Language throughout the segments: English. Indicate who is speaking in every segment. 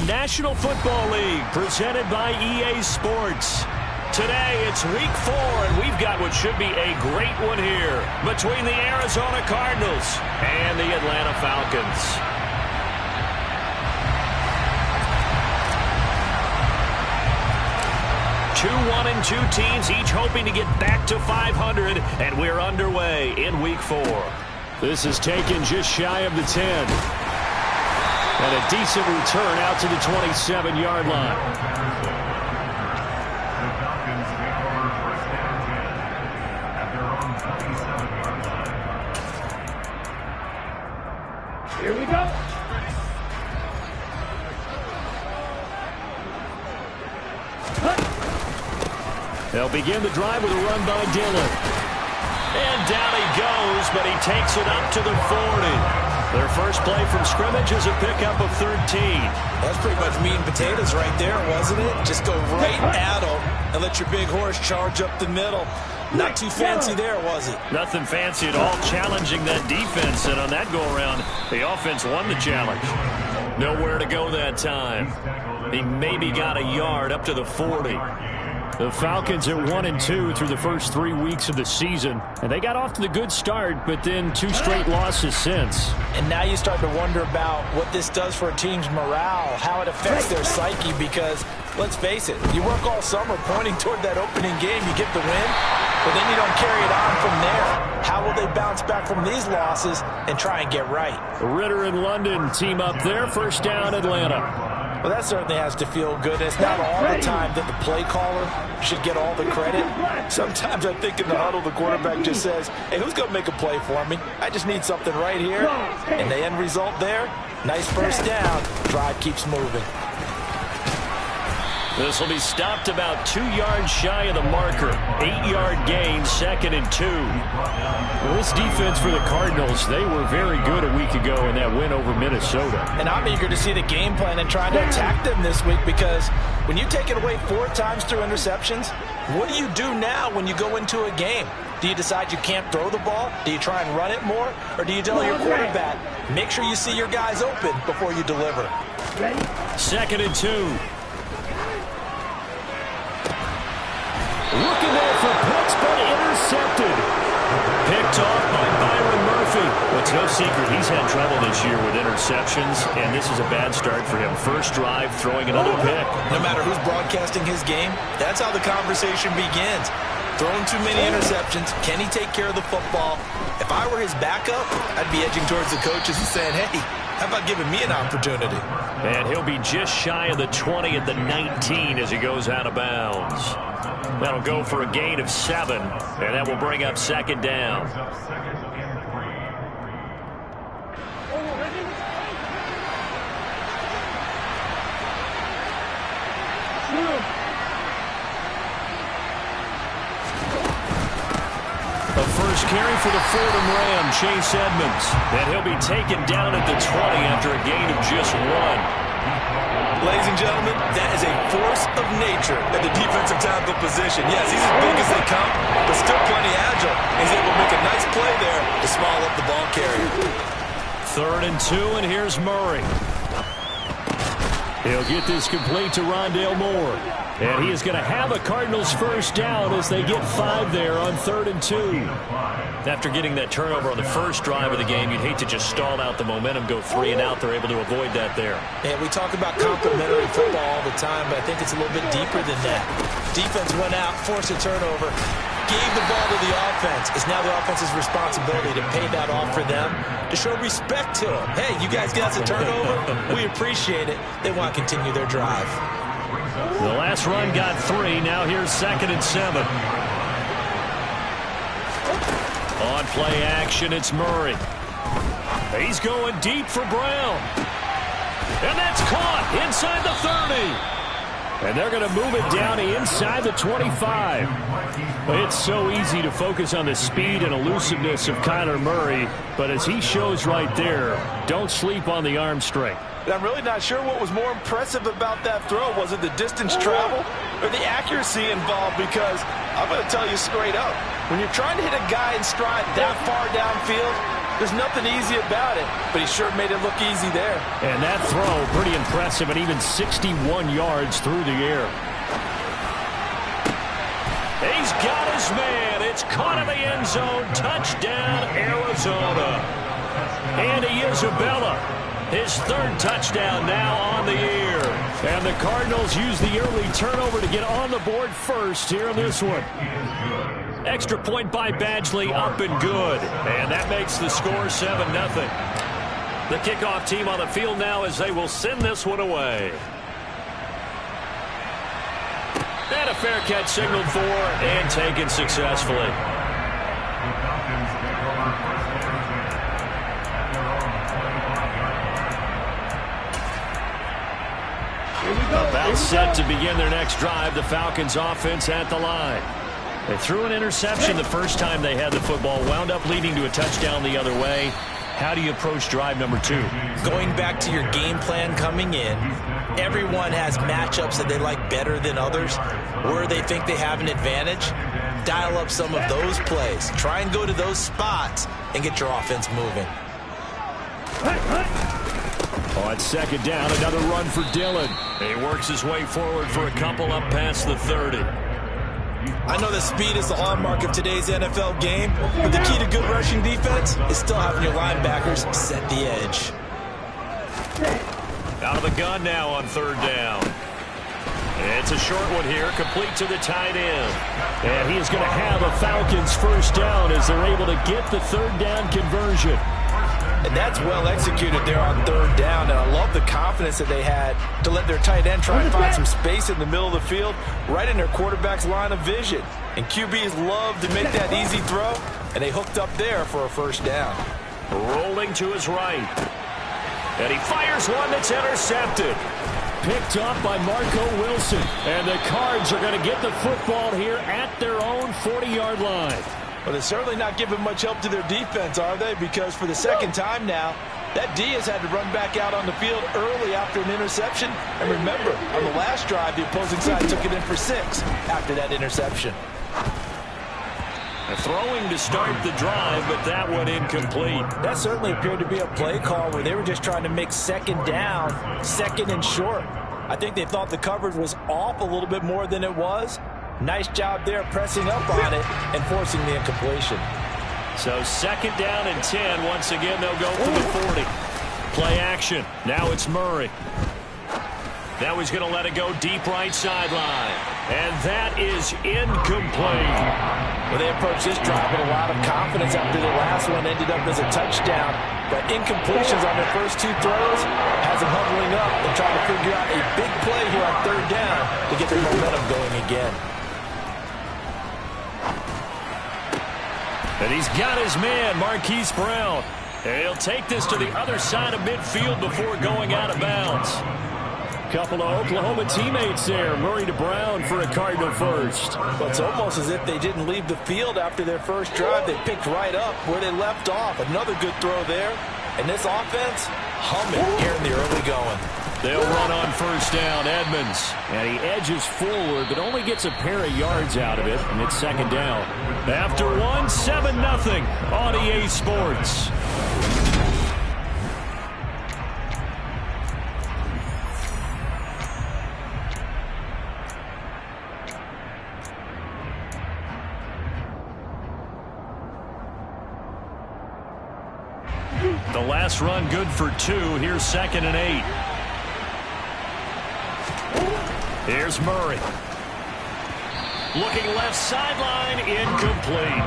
Speaker 1: National Football League, presented by EA Sports. Today, it's Week 4, and we've got what should be a great one here between the Arizona Cardinals and the Atlanta Falcons. Two 1-2 teams, each hoping to get back to 500, and we're underway in Week 4. This is taken just shy of the 10. And a decent return out to the 27-yard line.
Speaker 2: Here we go.
Speaker 1: They'll begin the drive with a run by Dillon. And down he goes, but he takes it up to the 40. Their first play from scrimmage is a pickup of 13.
Speaker 3: That's pretty much meat and potatoes right there, wasn't it? Just go right at them and let your big horse charge up the middle. Not too fancy there, was it?
Speaker 1: Nothing fancy at all, challenging that defense. And on that go-around, the offense won the challenge. Nowhere to go that time. He maybe got a yard up to the 40. The Falcons are 1-2 through the first 3 weeks of the season. And they got off to the good start, but then 2 straight losses since.
Speaker 3: And now you start to wonder about what this does for a team's morale, how it affects their psyche, because, let's face it, you work all summer pointing toward that opening game, you get the win, but then you don't carry it on from there. How will they bounce back from these losses and try and get right?
Speaker 1: Ritter and London team up there, first down Atlanta.
Speaker 3: Well, that certainly has to feel good. It's not all the time that the play caller should get all the credit. Sometimes I think in the huddle, the quarterback just says, hey, who's going to make a play for me? I just need something right here. And the end result there, nice first down. Drive keeps moving.
Speaker 1: This will be stopped about 2 yards shy of the marker. 8-yard gain, 2nd and 2. Well, this defense for the Cardinals, they were very good a week ago in that win over Minnesota.
Speaker 3: And I'm eager to see the game plan and trying to attack them this week, because when you take it away 4 times through interceptions, what do you do now when you go into a game? Do you decide you can't throw the ball? Do you try and run it more? Or do you tell your quarterback, make sure you see your guys open before you deliver?
Speaker 1: 2nd and 2. Looking there for Pitts, but intercepted. Picked off by Byron Murphy. It's no secret he's had trouble this year with interceptions, and this is a bad start for him. First drive, throwing another pick.
Speaker 3: No matter who's broadcasting his game, that's how the conversation begins. Throwing too many interceptions. Can he take care of the football? If I were his backup, I'd be edging towards the coaches and saying, hey, how about giving me an opportunity?
Speaker 1: And he'll be just shy of the 20 at the 19 as he goes out of bounds. That'll go for a gain of 7, and that will bring up 2nd down. The first carry for the Fordham Ram, Chase Edmonds. And he'll be taken down at the 20 after a gain of just 1.
Speaker 3: Ladies and gentlemen, that is a force of nature at the defensive tackle position. Yes, he's as big as they come, but still plenty agile. He's able to make a nice play there to small up the ball carrier.
Speaker 1: 3rd and 2, and here's Murray. He'll get this complete to Rondale Moore. And he is going to have a Cardinals first down as they get 5 there on 3rd and 2. After getting that turnover on the first drive of the game, you'd hate to just stall out the momentum, go 3 and out. They're able to avoid that there.
Speaker 3: And we talk about complementary football all the time, but I think it's a little bit deeper than that. Defense went out, forced a turnover, gave the ball to the offense. It's now the offense's responsibility to pay that off for them, to show respect to them. Hey, you guys got a turnover? We appreciate it. They want to continue their drive.
Speaker 1: The last run got 3. Now here's 2nd and 7. On play action, it's Murray. He's going deep for Brown. And that's caught inside the 30. And they're going to move it down inside the 25. It's so easy to focus on the speed and elusiveness of Kyler Murray, but as he shows right there, don't sleep on the arm strength.
Speaker 3: And I'm really not sure what was more impressive about that throw. Was it the distance travel or the accuracy involved? Because I'm going to tell you straight up, when you're trying to hit a guy in stride that far downfield, There's nothing easy about it, but he sure made it look easy there.
Speaker 1: And that throw, pretty impressive, and even 61 yards through the air. He's got his man. It's caught in the end zone. Touchdown, Arizona. Andy Isabella, his third touchdown now on the year. And the Cardinals use the early turnover to get on the board first here in this one. Extra point by Badgley, up and good. And that makes the score 7-0. The kickoff team on the field now as they will send this one away. And a fair catch signaled for and taken successfully. About set to begin their next drive. The Falcons offense at the line. They threw an interception the first time they had the football, wound up leading to a touchdown the other way. How do you approach drive number 2?
Speaker 3: Going back to your game plan coming in, everyone has matchups that they like better than others. Where they think they have an advantage, dial up some of those plays. Try and go to those spots and get your offense moving.
Speaker 1: On second down, another run for Dillon. He works his way forward for a couple up past the 30.
Speaker 3: I know that speed is the hallmark of today's NFL game, but the key to good rushing defense is still having your linebackers set the edge.
Speaker 1: Out of the gun now on third down. It's a short one here, complete to the tight end. And he is going to have a Falcons first down as they're able to get the third down conversion.
Speaker 3: And that's well executed there on third down. And I love the confidence that they had to let their tight end try and find some space in the middle of the field, right in their quarterback's line of vision. And QBs love to make that easy throw, and they hooked up there for a first down.
Speaker 1: Rolling to his right. And he fires one that's intercepted. Picked up by Marco Wilson. And the Cards are going to get the football here at their own 40-yard line.
Speaker 3: Well, they're certainly not giving much help to their defense, are they? Because for the second time now, that D has had to run back out on the field early after an interception. And remember, on the last drive, the opposing side took it in for 6 after that interception.
Speaker 1: Throwing to start the drive, but that one incomplete.
Speaker 3: That certainly appeared to be a play call where they were just trying to make second down, second and short. I think they thought the coverage was off a little bit more than it was. Nice job there pressing up on it and forcing the incompletion.
Speaker 1: So second down and 10. Once again, they'll go for the 40. Play action. Now it's Murray. Now he's going to let it go deep right sideline. And that is incomplete.
Speaker 3: Well, they approached this drive with a lot of confidence after the last one ended up as a touchdown. But incompletions on their first 2 throws has them huddling up and trying to figure out a big play here on third down to get their momentum going again.
Speaker 1: And he's got his man, Marquise Brown. And he'll take this to the other side of midfield before going out of bounds. Couple of Oklahoma teammates there. Murray to Brown for a Cardinal first.
Speaker 3: Well, it's almost as if they didn't leave the field after their first drive. They picked right up where they left off. Another good throw there. And this offense humming here in the early going.
Speaker 1: They'll run on first down, Edmonds. And he edges forward, but only gets a pair of yards out of it, and it's second down. After one, 7-0 on EA Sports. The last run good for 2. Here's second and 8. Here's Murray. Looking left sideline, incomplete.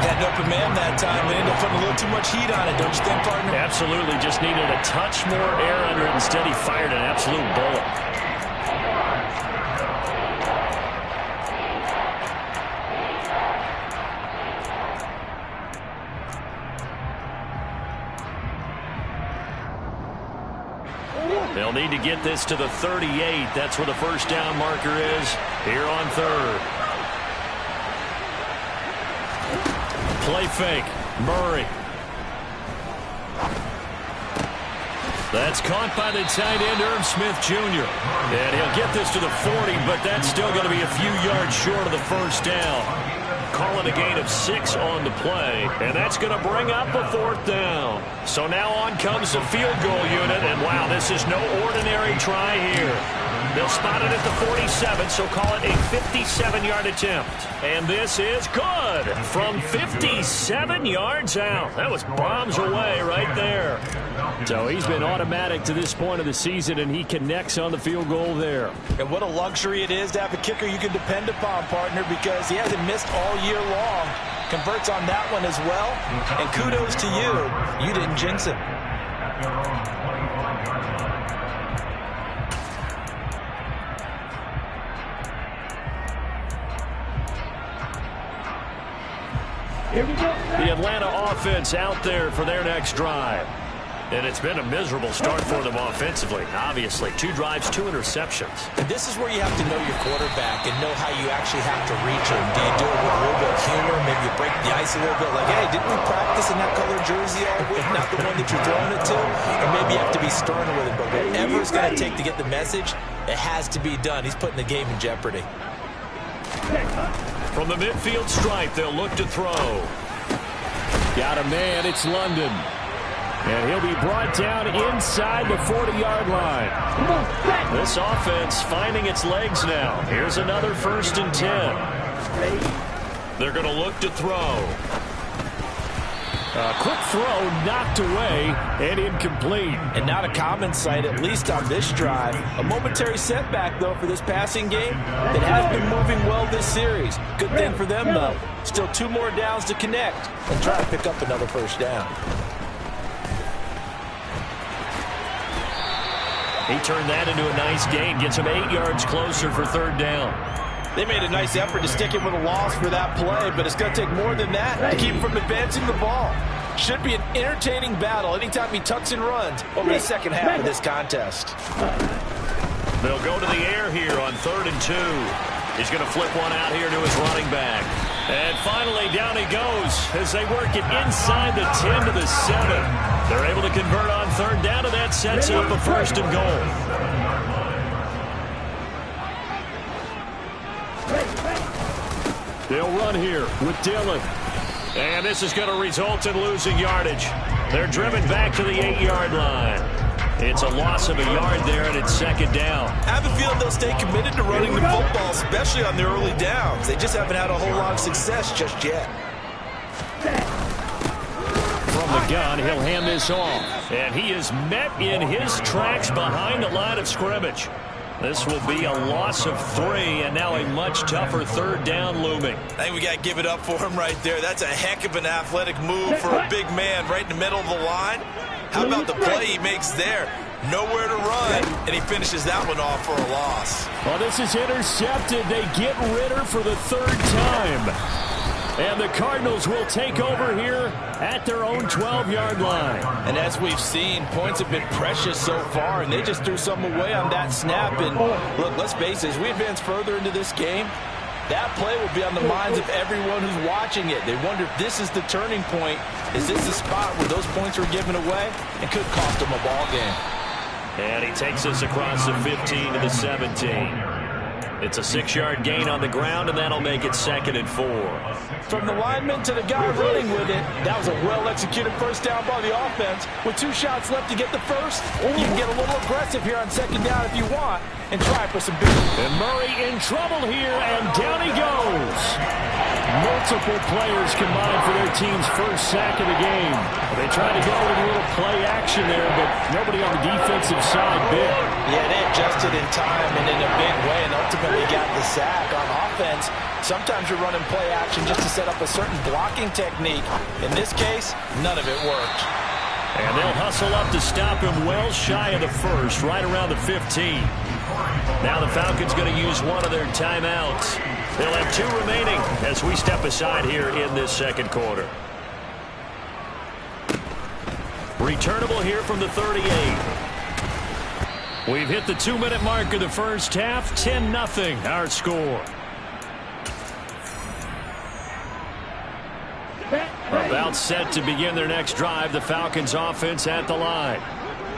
Speaker 3: Had an open man that time. They ended up putting a little too much heat on it, don't you think, partner?
Speaker 1: Absolutely. Just needed a touch more air under it. Instead, he fired an absolute bullet. They'll need to get this to the 38. That's where the first down marker is here on third. Play fake. Murray. That's caught by the tight end, Irv Smith Jr. And he'll get this to the 40, but that's still going to be a few yards short of the first down. call it a gain of 6 on the play, and that's going to bring up a 4th down. So now on comes the field goal unit, and wow, this is no ordinary try here. They'll spot it at the 47, so call it a 57-yard attempt. And this is good from 57 yards out. That was bombs away right there. So he's been automatic to this point of the season, and he connects on the field goal there.
Speaker 3: And what a luxury it is to have a kicker you can depend upon, partner, because he hasn't missed all year long. Converts on that one as well. And kudos to you. You didn't jinx him.
Speaker 1: The Atlanta offense out there for their next drive. And it's been a miserable start for them offensively. Obviously, 2 drives, 2 interceptions.
Speaker 3: And this is where you have to know your quarterback and know how you actually have to reach him. Do you do it with a little bit of humor? Maybe you break the ice a little bit like, hey, didn't we practice in that color jersey all week? Not the one that you're throwing it to? Or maybe you have to be sterner with it. But whatever it's going to take to get the message, it has to be done. He's putting the game in jeopardy.
Speaker 1: From the midfield stripe, they'll look to throw. Got a man, it's London. And he'll be brought down inside the 40-yard line. This offense finding its legs now. Here's another 1st and 10. They're going to look to throw. A quick throw knocked away and incomplete.
Speaker 3: And not a common sight, at least on this drive. A momentary setback, though, for this passing game that has been moving well this series. Good thing for them, though. Still 2 more downs to connect and try to pick up another 1st down.
Speaker 1: He turned that into a nice gain. Gets him 8 yards closer for 3rd down.
Speaker 3: They made a nice effort to stick him with a loss for that play, but it's going to take more than that to keep him from advancing the ball. Should be an entertaining battle anytime he tucks and runs over the second half of this contest.
Speaker 1: They'll go to the air here on 3rd and 2. He's going to flip one out here to his running back. And finally, down he goes as they work it inside the 10 to the 7. They're able to convert on 3rd down, and that sets up a 1st and goal. They'll run here with Dillon. And this is going to result in losing yardage. They're driven back to the 8-yard line. It's a loss of a yard there, and it's 2nd down.
Speaker 3: I have a feeling they'll stay committed to running the football, especially on their early downs. They just haven't had a whole lot of success just yet.
Speaker 1: From the gun, he'll hand this off. And he is met in his tracks behind the line of scrimmage. This will be a loss of 3, and now a much tougher 3rd down looming.
Speaker 3: I think we got to give it up for him right there. That's a heck of an athletic move for a big man right in the middle of the line. How about the play he makes there? Nowhere to run, and he finishes that one off for a loss.
Speaker 1: Well, this is intercepted. They get Ritter for the 3rd time. And the Cardinals will take over here at their own 12-yard line.
Speaker 3: And as we've seen, points have been precious so far, and they just threw some away on that snap. And look, let's face it, as we advance further into this game, that play will be on the minds of everyone who's watching it. They wonder if this is the turning point. Is this the spot where those points were given away? It could cost them a ball game.
Speaker 1: And he takes us across the 15 to the 17. It's a 6-yard gain on the ground, and that'll make it 2nd and 4.
Speaker 3: From the lineman to the guy running with it, that was a well-executed 1st down by the offense. With 2 shots left to get the 1st, you can get a little aggressive here on 2nd down if you want and try for some big.
Speaker 1: And Murray in trouble here, and down he goes. Multiple players combined for their team's 1st sack of the game. They tried to go with a little play action there, but nobody on the defensive side bit.
Speaker 3: Yeah, they adjusted in time and in a big way and ultimately got the sack. On offense, sometimes you're running play action just to set up a certain blocking technique. In this case, none of it worked.
Speaker 1: And they'll hustle up to stop him well shy of the 1st, right around the 15. Now the Falcons going to use one of their timeouts. They'll have 2 remaining as we step aside here in this 2nd quarter. Returnable here from the 38. We've hit the 2-minute mark of the 1st half. 10-0 our score. About set to begin their next drive. The Falcons offense at the line.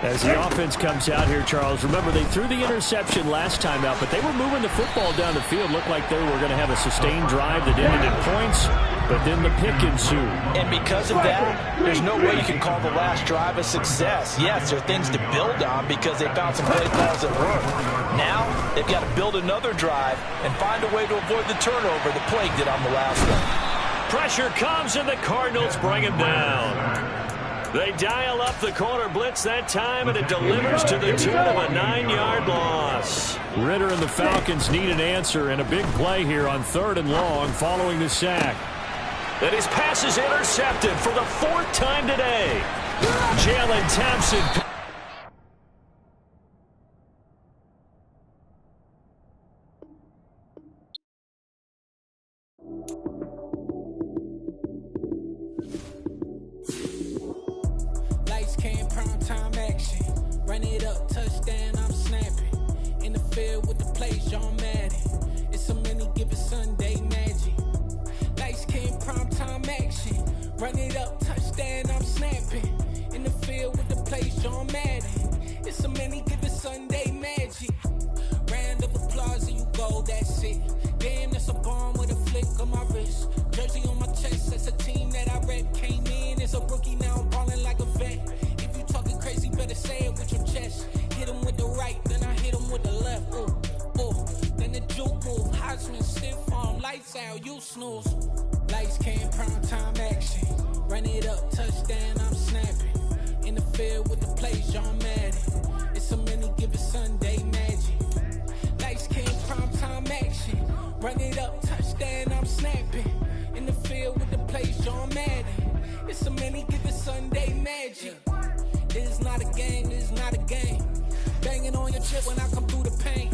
Speaker 1: As the offense comes out here, Charles, remember they threw the interception last time out, but they were moving the football down the field. Looked like they were going to have a sustained drive that ended in points, but then the pick ensued.
Speaker 3: And because of that, there's no way you can call the last drive a success. Yes, there are things to build on because they found some play calls that work. Now, they've got to build another drive and find a way to avoid the turnover that plagued it on the last one.
Speaker 1: Pressure comes, and the Cardinals bring him down. They dial up the corner blitz that time, and it delivers to the tune of a 9-yard loss. Ridder and the Falcons need an answer, and a big play here on 3rd and long following the sack. And his pass is intercepted for the 4th time today. Jalen Thompson.
Speaker 2: Run it up, touchdown, I'm snapping. In the field with the play, John Madden. It's so many given Sunday magic. Lights came prime time action. Run it up, touchdown, I'm snapping. In the field with the play, John Madden. It's so many given Sunday magic. Round of applause and you go, that's it. Damn, that's a bomb with a flick on my wrist. Jersey on my chest, that's a team that I rep. Came in as a rookie, now I'm balling like a vet. Talking crazy, better say it with your chest. Hit him with the right, then I hit him with the left. Ooh, ooh. Then the juke move. Heisman stiff arm, lights out, you snooze. Lights came, prime time action. Run it up, touchdown, I'm snapping. In the field with the play, John Madden. It's so many given Sunday magic. Lights came, prime time action. Run it up, touchdown, I'm snapping. In the field with the play, John Madden. It's so many given Sunday magic. This is not a game, this is not a game. Banging on your chip when I come through the paint.